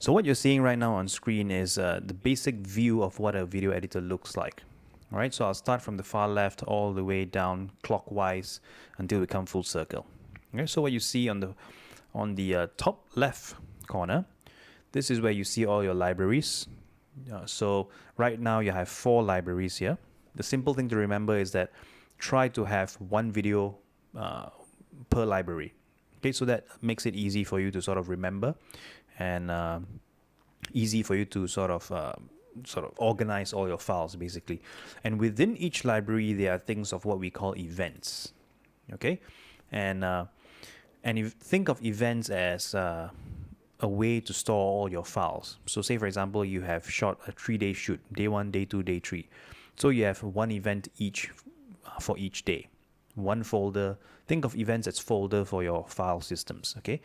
So what you're seeing right now on screen is the basic view of what a video editor looks like. All right, so I'll start from the far left all the way down clockwise until we come full circle. Okay, so what you see on the top left corner, this is where you see all your libraries. So right now you have 4 libraries here. The simple thing to remember is that try to have one video per library. Okay, so that makes it easy for you to sort of remember, and easy for you to sort of organize all your files basically. And within each library, there are things of what we call events. Okay, and you think of events as a way to store all your files. So say for example, you have shot a 3-day shoot, day 1, day 2, day 3. So you have one event each for each day, one folder. Think of events as folder for your file systems, okay?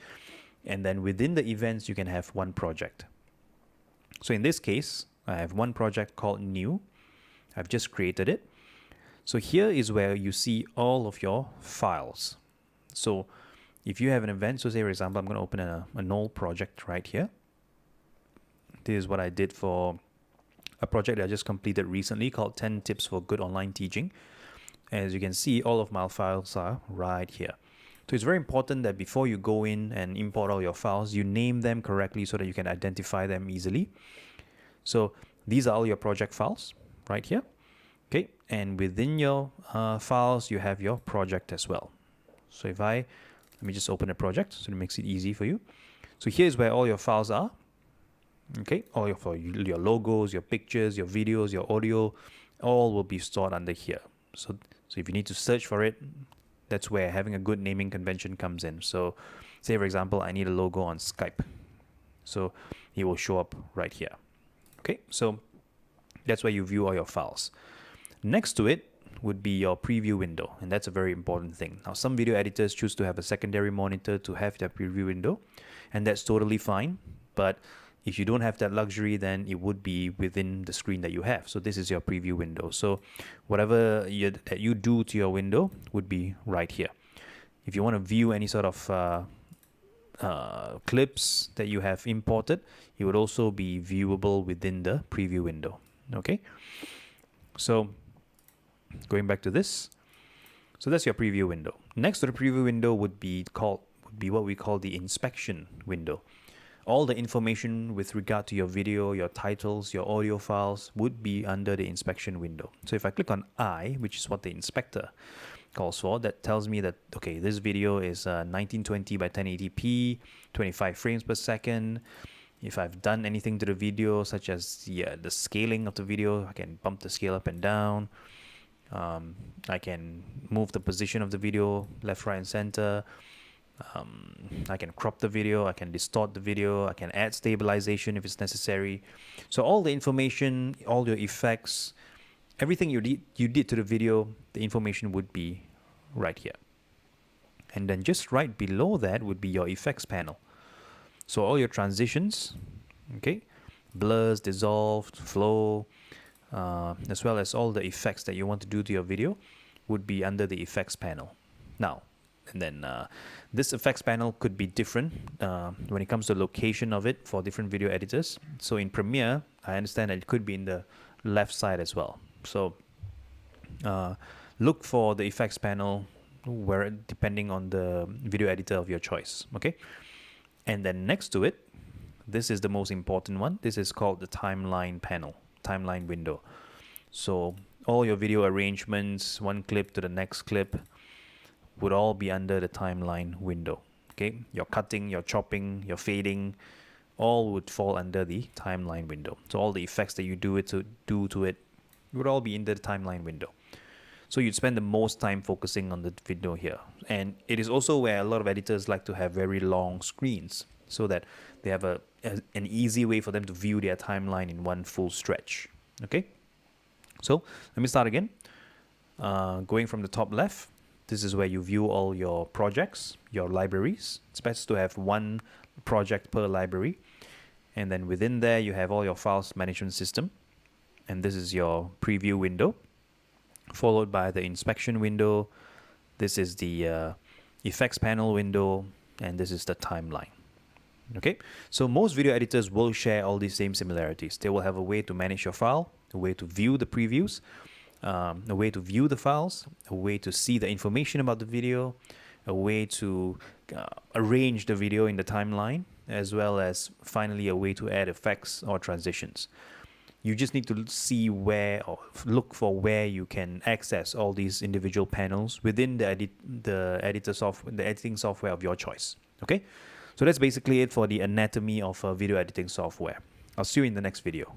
And then within the events, you can have one project. So in this case, I have one project called new. I've just created it. So here is where you see all of your files. So if you have an event, so say for example, I'm going to open a null project right here. This is what I did for a project that I just completed recently called 10 Tips for Good Online Teaching. As you can see, all of my files are right here. So it's very important that before you go in and import all your files, you name them correctly so that you can identify them easily. So these are all your project files right here. Okay, and within your files, you have your project as well. So let me just open a project so it makes it easy for you. So here's where all your files are. Okay, all your logos, your pictures, your videos, your audio, all will be stored under here. So if you need to search for it, that's where having a good naming convention comes in. So say for example, I need a logo on Skype. So it will show up right here. Okay, so that's where you view all your files. Next to it would be your preview window, and that's a very important thing. Now, some video editors choose to have a secondary monitor to have their preview window, and that's totally fine. But if you don't have that luxury, then it would be within the screen that you have. So this is your preview window. So whatever that you do to your window would be right here. If you want to view any sort of clips that you have imported, it would also be viewable within the preview window. Okay, so going back to this, so that's your preview window. Next to the preview window would be what we call the inspection window. All the information with regard to your video, your titles, your audio files would be under the inspection window. So if I click on I, which is what the inspector calls for, that tells me that, okay, this video is 1920 by 1080p, 25 frames per second. If I've done anything to the video, such as the scaling of the video, I can bump the scale up and down. I can move the position of the video left, right, and center. I can crop the video, I can distort the video, I can add stabilization if it's necessary. So all the information, all your effects, everything you did to the video, the information would be right here. And then just right below that would be your effects panel. So all your transitions, okay, blurs, dissolved, flow, as well as all the effects that you want to do to your video would be under the effects panel. Now, and then this effects panel could be different when it comes to location of it for different video editors. So in Premiere, I understand that it could be in the left side as well. So look for the effects panel depending on the video editor of your choice. Okay, and then next to it, this is the most important one. This is called the timeline panel, timeline window. So all your video arrangements, one clip to the next clip, would all be under the timeline window. Okay, your cutting, your chopping, your fading, all would fall under the timeline window. So all the effects that you do to it would all be in the timeline window. So you'd spend the most time focusing on the video here. And it is also where a lot of editors like to have very long screens so that they have an easy way for them to view their timeline in one full stretch. Okay, so let me start again. Going from the top left, this is where you view all your projects, your libraries. It's best to have one project per library. And then within there, you have all your files management system. And this is your preview window, followed by the inspection window. This is the effects panel window, and this is the timeline. Okay, so most video editors will share all these same similarities. They will have a way to manage your file, a way to view the previews, a way to view the files, a way to see the information about the video, a way to arrange the video in the timeline, as well as finally a way to add effects or transitions. You just need to see where or look for where you can access all these individual panels within the editing software of your choice. Okay, so that's basically it for the anatomy of video editing software. I'll see you in the next video.